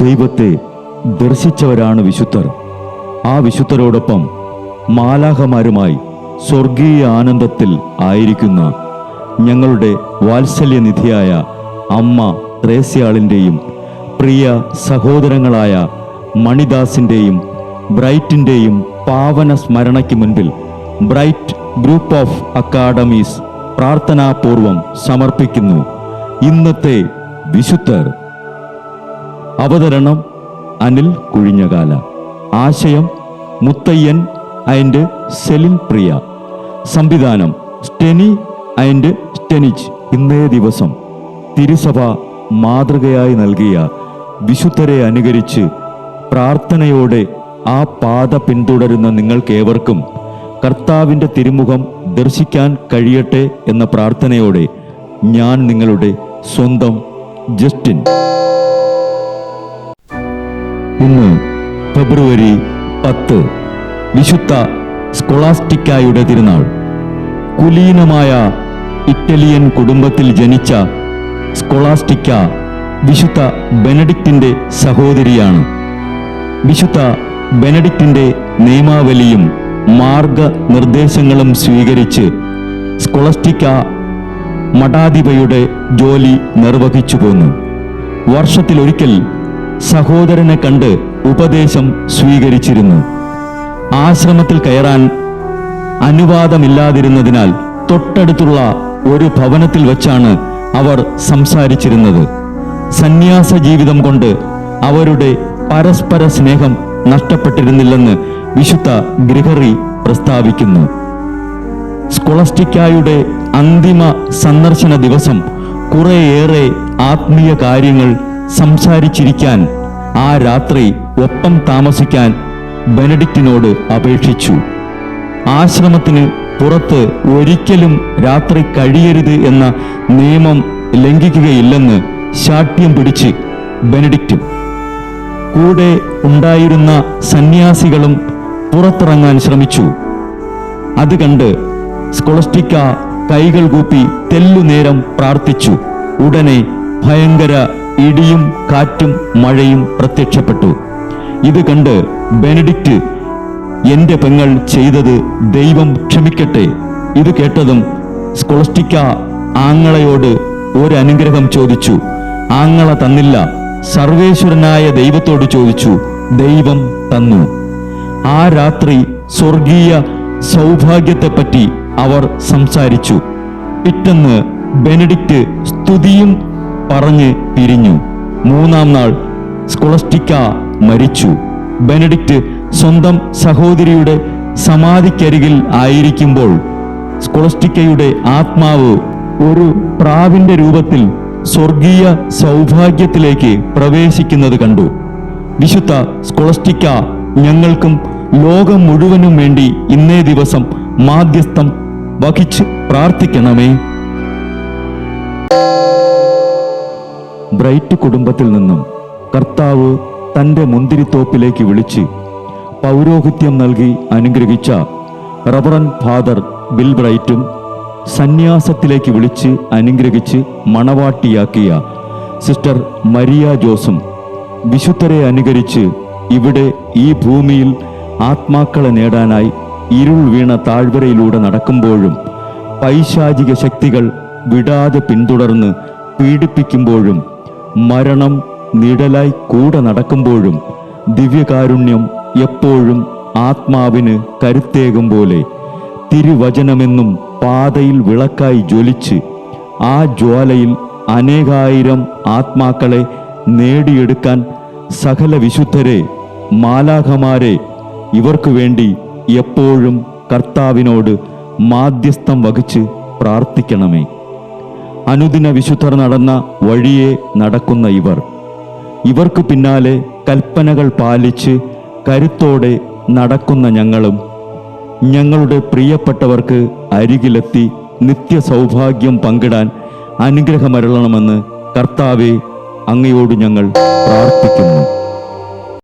ദൈവത്തെ ദർശിച്ചവരാണ് വിശുദ്ധർ. ആ വിശുദ്ധരോടൊപ്പം മാലാഖമാരുമായി സ്വർഗീയ ആനന്ദത്തിൽ ആയിരിക്കുന്ന ഞങ്ങളുടെ വാത്സല്യനിധിയായ അമ്മ ത്രേസ്യാളിൻ്റെയും പ്രിയ സഹോദരങ്ങളായ മണിദാസിൻ്റെയും ബ്രൈറ്റിൻ്റെയും പാവന സ്മരണയ്ക്ക് മുൻപിൽ ബ്രൈറ്റ് ഗ്രൂപ്പ് ഓഫ് അക്കാഡമീസ് പ്രാർത്ഥനാപൂർവം സമർപ്പിക്കുന്നു ഇന്നത്തെ വിശുദ്ധർ. അവതരണം അനിൽ കുഴിഞ്ഞകാല. ആശയം മുത്തയ്യൻ ആൻഡ് സെലിൻ പ്രിയ. സംവിധാനം സ്റ്റെനി ആൻഡ് സ്റ്റെനിച്ച്. ഇന്നേ ദിവസം തിരുസഭ മാതൃകയായി നൽകിയ വിശുദ്ധരെ അനുകരിച്ച് പ്രാർത്ഥനയോടെ ആ പാത പിന്തുടരുന്ന നിങ്ങൾക്കേവർക്കും കർത്താവിൻ്റെ തിരുമുഖം ദർശിക്കാൻ കഴിയട്ടെ എന്ന പ്രാർത്ഥനയോടെ ഞാൻ നിങ്ങളുടെ സ്വന്തം ജസ്റ്റിൻ. ഇന്ന് ഫെബ്രുവരി 10, വിശുദ്ധ സ്കോളാസ്റ്റിക്കായുടെ തിരുനാൾ. കുലീനമായ ഇറ്റലിയൻ കുടുംബത്തിൽ ജനിച്ച സ്കോളാസ്റ്റിക്ക വിശുദ്ധ ബെനഡിക്റ്റിൻ്റെ സഹോദരിയാണ്. വിശുദ്ധ ബെനഡിക്റ്റിൻ്റെ നിയമാവലിയും മാർഗനിർദ്ദേശങ്ങളും സ്വീകരിച്ച് സ്കോളാസ്റ്റിക്ക മഠാധിപയുടെ ജോലി നിർവഹിച്ചു പോന്നു. വർഷത്തിലൊരിക്കൽ സഹോദരനെ കണ്ട് ഉപദേശം സ്വീകരിച്ചിരുന്നു. ആശ്രമത്തിൽ കയറാൻ അനുവാദമില്ലാതിരുന്നതിനാൽ തൊട്ടടുത്തുള്ള ഒരു ഭവനത്തിൽ വച്ചാണ് അവർ സംസാരിച്ചിരുന്നത്. സന്യാസ ജീവിതം കൊണ്ട് അവരുടെ പരസ്പര സ്നേഹം നഷ്ടപ്പെട്ടിരുന്നില്ലെന്ന് വിശുദ്ധ ഗ്രിഗറി പ്രസ്താവിക്കുന്നു. സ്കോളാസ്റ്റിക്കായുടെ അന്തിമ സന്ദർശന ദിവസം കുറേയേറെ ആത്മീയ കാര്യങ്ങൾ സംസാരിച്ചിരിക്കാൻ ആ രാത്രി ഒപ്പം താമസിക്കാൻ ബെനഡിക്റ്റിനോട് അപേക്ഷിച്ചു. ആശ്രമത്തിന് പുറത്ത് ഒരിക്കലും രാത്രി കഴിയരുത് എന്ന നിയമം ലംഘിക്കുകയില്ലെന്ന് ശാഠ്യം പിടിച്ച് ബെനഡിക്റ്റും കൂടെ ഉണ്ടായിരുന്ന സന്യാസികളും പുറത്തിറങ്ങാൻ ശ്രമിച്ചു. അത് കണ്ട് സ്കോളാസ്റ്റിക്ക കൈകൾ കൂപ്പി തെല്ലുനേരം പ്രാർത്ഥിച്ചു. ഉടനെ ഭയങ്കര ഇടിയും കാറ്റും മഴയും പ്രത്യക്ഷപ്പെട്ടു. ഇത് കണ്ട് ബെനഡിക്റ്റ്, എൻ്റെ പെങ്ങൾ ചെയ്തത് ദൈവം ക്ഷമിക്കട്ടെ. ഇത് കേട്ടതും സ്കോളാസ്റ്റിക്ക ആങ്ങളയോട് ഒരു അനുഗ്രഹം ചോദിച്ചു. ആങ്ങള തന്നില്ല. സർവേശ്വരനായ ദൈവത്തോട് ചോദിച്ചു. ദൈവം തന്നു. ആ രാത്രി സ്വർഗീയ സൗഭാഗ്യത്തെപ്പറ്റി അവർ സംസാരിച്ചു. പിറ്റേന്ന് ബെനഡിക്റ്റ് സ്തുതിയും പറഞ്ഞ് പിരിഞ്ഞു. മൂന്നാം നാൾ സ്കോളാസ്റ്റിക്ക മരിച്ചു. ബെനഡിക്റ്റ് സ്വന്തം സഹോദരിയുടെ സമാധിക്കരികിൽ ആയിരിക്കുമ്പോൾ സ്കോളാസ്റ്റിക്കയുടെ ആത്മാവ് ഒരു പ്രാവിന്റെ രൂപത്തിൽ സ്വർഗീയ സൗഭാഗ്യത്തിലേക്ക് പ്രവേശിക്കുന്നത് കണ്ടു. വിശുദ്ധ സ്കോളാസ്റ്റിക്ക ഞങ്ങൾക്കും ലോകം മുഴുവനും വേണ്ടി ഇന്നേ ദിവസം മാധ്യസ്ഥം വഹിച്ച് പ്രാർത്ഥിക്കണമേ. ബ്രൈറ്റ് കുടുംബത്തിൽ നിന്നും കർത്താവ് തൻ്റെ മുന്തിരിത്തോപ്പിലേക്ക് വിളിച്ച് പൗരോഹിത്യം നൽകി അനുഗ്രഹിച്ച റവറൻ ഫാദർ ബിൽ ബ്രൈറ്റും സന്യാസത്തിലേക്ക് വിളിച്ച് അനുഗ്രഹിച്ച് മണവാട്ടിയാക്കിയ സിസ്റ്റർ മരിയ ജോസും വിശുദ്ധരെ അനുകരിച്ച് ഇവിടെ ഈ ഭൂമിയിൽ ആത്മാക്കളെ നേടാനായി ഇരുൾ വീണ താഴ്വരയിലൂടെ നടക്കുമ്പോഴും പൈശാചിക ശക്തികൾ വിടാതെ പിന്തുടർന്ന് പീഡിപ്പിക്കുമ്പോഴും മരണം നിഴലായി കൂടെ നടക്കുമ്പോഴും ദിവ്യകാരുണ്യം എപ്പോഴും ആത്മാവിന് കരുത്തേകും പോലെ തിരുവചനമെന്നും പാതയിൽ വിളക്കായി ജ്വലിച്ച് ആ ജ്വാലയിൽ അനേകായിരം ആത്മാക്കളെ നേടിയെടുക്കാൻ സകല വിശുദ്ധരെ, മാലാഖമാരെ ഇവർക്കു വേണ്ടി എപ്പോഴും കർത്താവിനോട് മാധ്യസ്ഥം വഹിച്ച് പ്രാർത്ഥിക്കണമേ. അനുദിന വിശുദ്ധർ നടന്ന വഴിയെ നടക്കുന്ന ഇവർക്ക് പിന്നാലെ കൽപ്പനകൾ പാലിച്ച് കരുത്തോടെ നടക്കുന്ന ഞങ്ങളും ഞങ്ങളുടെ പ്രിയപ്പെട്ടവർക്ക് അരികിലെത്തി നിത്യസൗഭാഗ്യം പങ്കിടാൻ അനുഗ്രഹമരുളണമെന്ന് കർത്താവേ അങ്ങയോട് ഞങ്ങൾ പ്രാർത്ഥിക്കുന്നു.